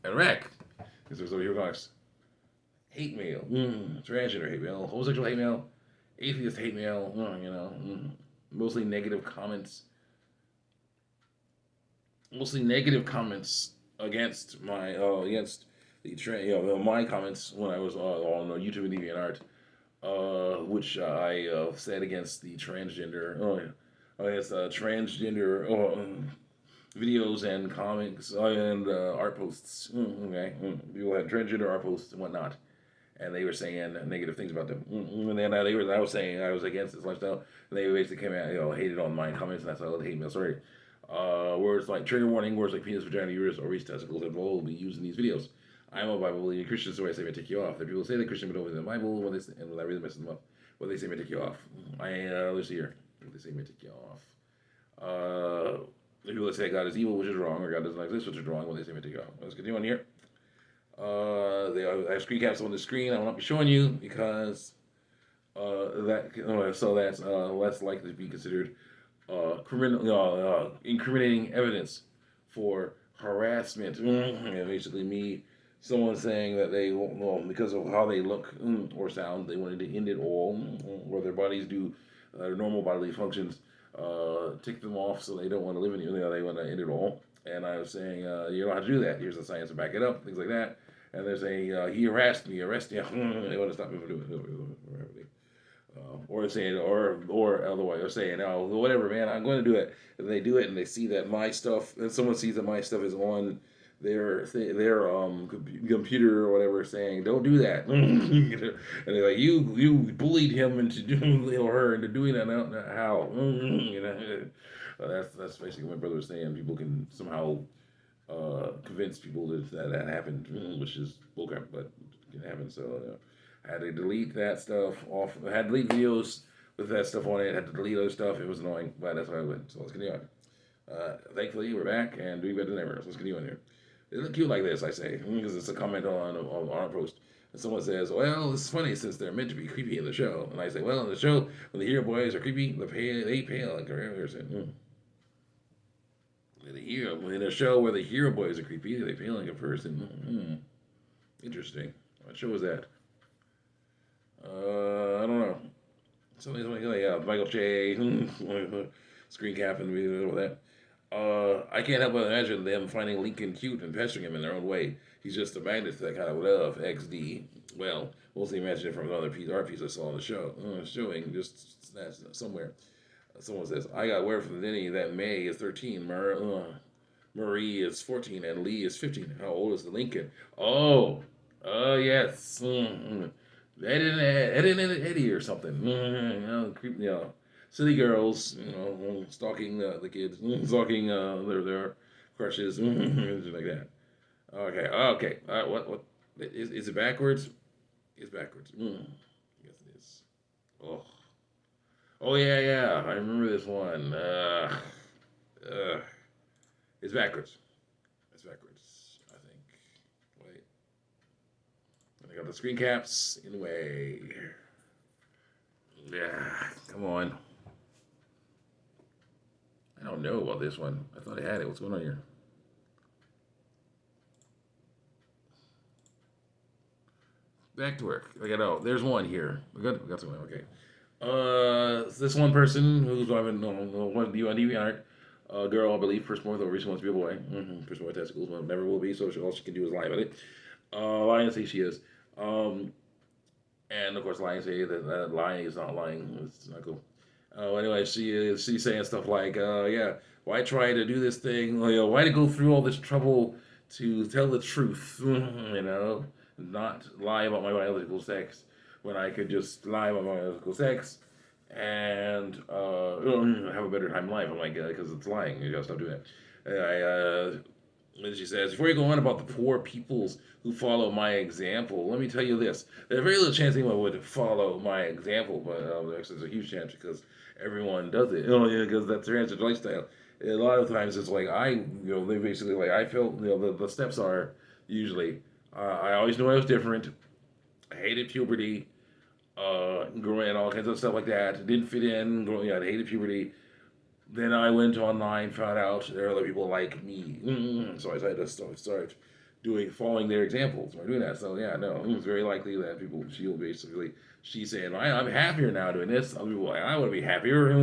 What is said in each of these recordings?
Iraq. This was over here talks hate mail, transgender hate mail, homosexual hate mail, atheist hate mail. Mostly negative comments. Mostly negative comments against the my comments when I was on YouTube and DeviantArt, which I said against the transgender. Against transgender videos and comics and art posts. Okay, people had transgender art posts and whatnot, and they were saying negative things about them. And then I was saying I was against this lifestyle, and they basically came out, hated on my comments, and that's how they hate me. Sorry. Words like trigger warning, words like penis, vagina, uterus, or ovaries, testicles, and will be used in these videos. I am a Bible believing Christian, so I say may take you off. The people say they're Christian but don't believe the Bible. When they say, and when I really mess them up, what they say may take you off. Let's see here. What they say may take you off. The people that say God is evil, which is wrong, or God doesn't exist, which is wrong. What they say may take you off. Let's continue on here. I have screen caps on the screen. I will not be showing you because that's less likely to be considered incriminating evidence for harassment. Basically, someone saying that they, well, because of how they look or sound, they wanted to end it all, or their bodies do their normal bodily functions tick them off, so they don't want to live anymore. They want to end it all. And I was saying, you don't have to do that. Here's the science to back it up, things like that. And they're saying, he harassed me, arrest me. They want to stop me from doing it. Or saying, or otherwise, or saying, oh, whatever, man, I'm going to do it. And they do it, and they see that my stuff, and someone sees that my stuff is on their computer or whatever, saying, don't do that. And they're like, you bullied him into doing, or her into doing that. How? That's basically what my brother was saying. People can somehow convince people that happened, which is bullcrap, but it can happen. So I had to delete that stuff off. I had to delete videos with that stuff on it. I had to delete other stuff. It was annoying, but that's why I went. So let's continue on. Thankfully, we're back and doing better than ever. So let's continue on here. They look cute like this, I say, because it's a comment on our post. And someone says, well, this is funny since they're meant to be creepy in the show. And I say, well, in the show, when the hero boys are creepy, they pale like a person. In a show where the hero boys are creepy, they feel like a person. Interesting. What show was that? I don't know. Something like yeah, Michael Che, screen cap and all that. I can't help but imagine them finding Lincoln cute and pestering him in their own way. He's just a magnet to that kind of love. XD. Well, mostly imagine it from another art piece I saw on the show. Showing just somewhere. Someone says, I got word from Denny that May is 13, Marie is 14, and Lee is 15. How old is the Lincoln? Oh, yes. Eddie and Eddie or something. City girls, stalking the kids, stalking their crushes, things like that. Okay. What? Is it backwards? It's backwards. Yes, it is. Oh. Oh yeah. I remember this one. Uh, it's backwards. It's backwards. I think. Wait. I got the screen caps in the way. Yeah. Come on. I don't know about this one. I thought I had it. What's going on here? Back to work. I got there's one here. We got someone. Okay. This one person who's having one on DeviantArt, a girl, I believe, firstborn, though recently wants to be a boy. Firstborn testicles, but never will be. So all she can do is lie about it. Lying say she is. And of course, lying say that lying is not lying. It's not cool. Anyway, she's saying stuff like, yeah, why try to do this thing? Why to go through all this trouble to tell the truth? Not lie about my biological sex when I could just lie about my biological sex and have a better time in life. I'm like, because it's lying. You gotta stop doing that. And she says, before you go on about the poor peoples who follow my example, let me tell you this. There's very little chance anyone would follow my example, but actually there's a huge chance because everyone does it. Because that's their answer to lifestyle. A lot of times it's like they basically like, I felt, the steps are usually, I always knew I was different. I hated puberty, growing and all kinds of stuff like that. Didn't fit in, growing, I hated puberty. Then I went online, found out there are other people like me. So I decided to start following their examples or doing that. So yeah, no, it's very likely that she'll basically, she's saying, I'm happier now doing this. Other people are like, I want to be happier,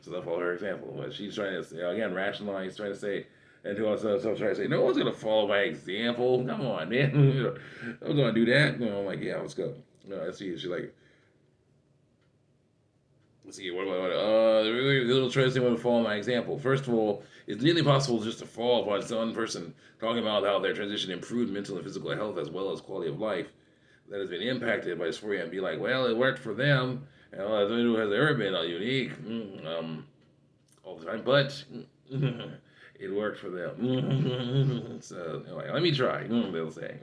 so they'll follow her example. But she's trying to say, again, rationalize, trying to say, and to us, trying to say, no one's gonna follow my example. Come on, man, I'm gonna do that. I'm like, yeah, let's go. No, I see. She's like, let's see, the little choice they want to follow my example. First of all, it's nearly impossible just to fall upon some person talking about how their transition improved mental and physical health as well as quality of life that has been impacted by dysphoria and be like, well, it worked for them, and all that has ever been unique all the time, but it worked for them. So, like, let me try, they'll say.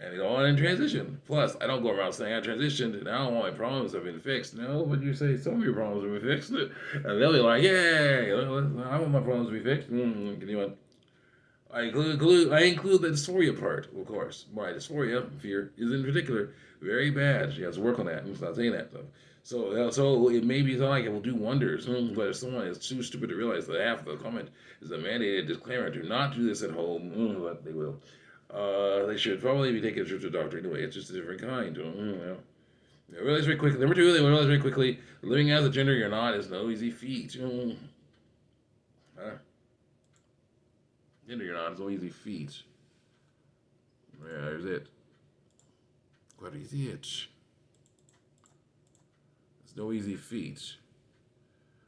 And they go on in transition. Plus, I don't go around saying I transitioned and now all my problems have been fixed. No, but you say some of your problems have been fixed. And they'll be like, yay, I want my problems to be fixed. Can you want? I include the dysphoria part, of course. My dysphoria, fear, is in particular very bad. She has to work on that and stop saying that stuff. So it may be like it will do wonders, but if someone is too stupid to realize that half of the comment is a mandated disclaimer, do not do this at home, but they will. They should probably be taking a trip to the doctor anyway. It's just a different kind. They realize very quickly. Number two, they realize very quickly living as a gender you're not is no easy feat. Gender you're not is no easy feat. Yeah, there's it. What is it? It's no easy feat.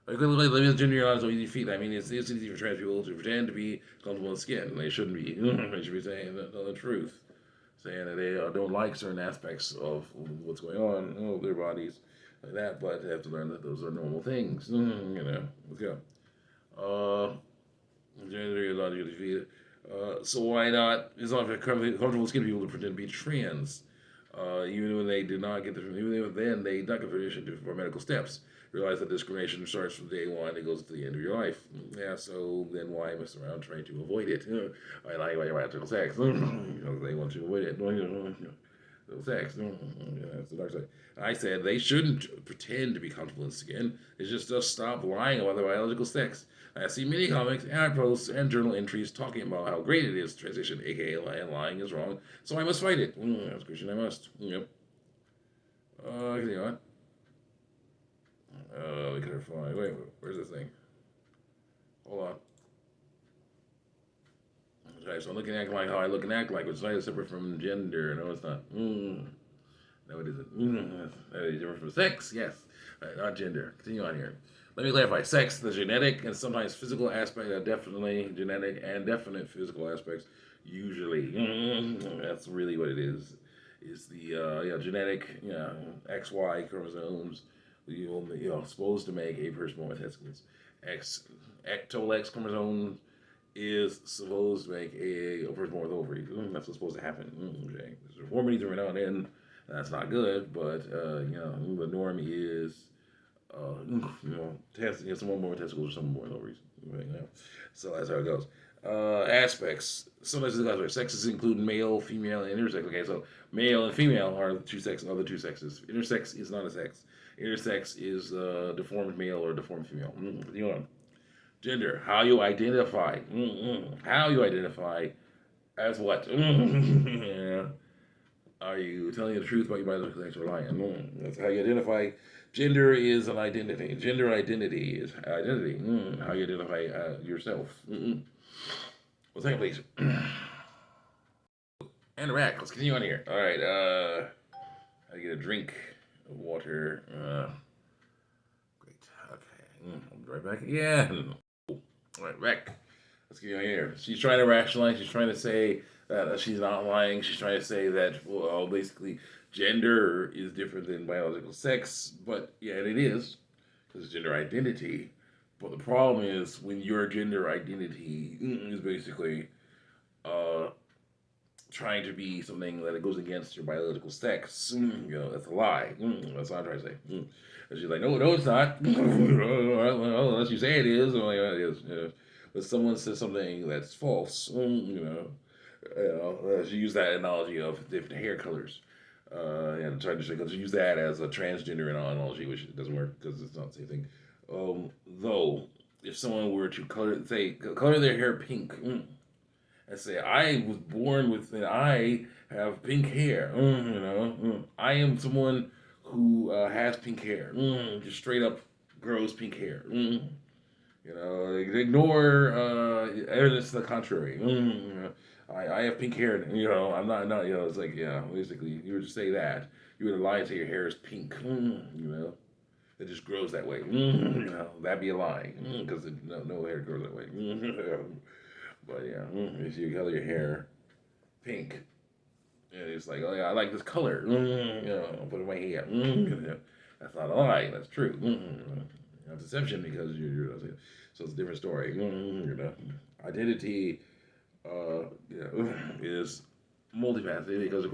Like, living as a gender you're not is no easy feat. I mean, it's easy for trans people to pretend to be comfortable in skin. And they shouldn't be. They should be saying the truth. Saying that they don't like certain aspects of what's going on of their bodies, like that, but they have to learn that those are normal things. Let's go. Gender is not defeated. So why not? It's not for comfortable skin people to pretend to be trans, even when they did not get even then they did not get permission for medical steps. Realize that discrimination starts from day one; it goes to the end of your life. Yeah, so then why mess around trying to avoid it? I like biological sex. They want to avoid it. Sex. That's the dark side. I said they shouldn't pretend to be comfortable in skin. It's just stop lying about their biological sex. I see many comics and posts and journal entries talking about how great it is to transition, aka lying is wrong. So I must fight it. As Christian, I must. Yep. Continue on. We could have fine. Wait, where's this thing? Hold on. Okay, so I'm looking at like how I look and act like, which is not separate from gender. No, it's not. No, it isn't. That is different from sex. Yes, not gender. Continue on here. Let me clarify. Sex, the genetic and sometimes physical aspect are definitely genetic and definite physical aspects. Usually, that's really what it is. Is the genetic XY chromosomes supposed to make a person born with testicles. Total X chromosome is supposed to make a person born with ovaries. That's what's supposed to happen. Okay, there's deformities every now and then. That's not good, but the norm is someone born with testicles or someone born with ovaries. Right, so that's how it goes. Aspects. Sometimes the aspects. Sexes include male, female, and intersex. Okay, so male and female are the two sexes. Intersex is not a sex. Intersex is deformed male or deformed female. Gender. How you identify. How you identify as what? Yeah. Are you telling the truth about your biological sex or lying? That's how you identify. Gender is an identity. Gender identity is identity. How you identify yourself. Well, second, please. And rack. Let's continue on here. All right. I get a drink of water. Great. Okay. I'll be right back again. All right, Rack. Let's get on here. She's trying to rationalize. She's trying to say that she's not lying. She's trying to say that, well, basically, gender is different than biological sex. But, yeah, it is. Because it's gender identity. But the problem is when your gender identity is basically trying to be something that goes against your biological sex, that's a lie. That's what I'm trying to say. And she's like, no, it's not. Unless you say it is, or it is. But someone says something that's false, she used that analogy of different hair colors. And tried to use that as a transgender analogy, which doesn't work because it's not the same thing. Though, if someone were to color their hair pink, and say, I was born with, and I have pink hair. I am someone who has pink hair. Just straight up grows pink hair. Ignore evidence to the contrary. I have pink hair. I'm not. It's like, yeah, basically, you would just say that. You would lie and say your hair is pink. It just grows that way. That'd be a lie because no hair grows that way. But yeah, if you color your hair pink, and it's like, oh yeah, I like this color. I'll put it in my hair. That's not a lie. That's true. That's deception because so it's a different story. Identity, is multifaceted because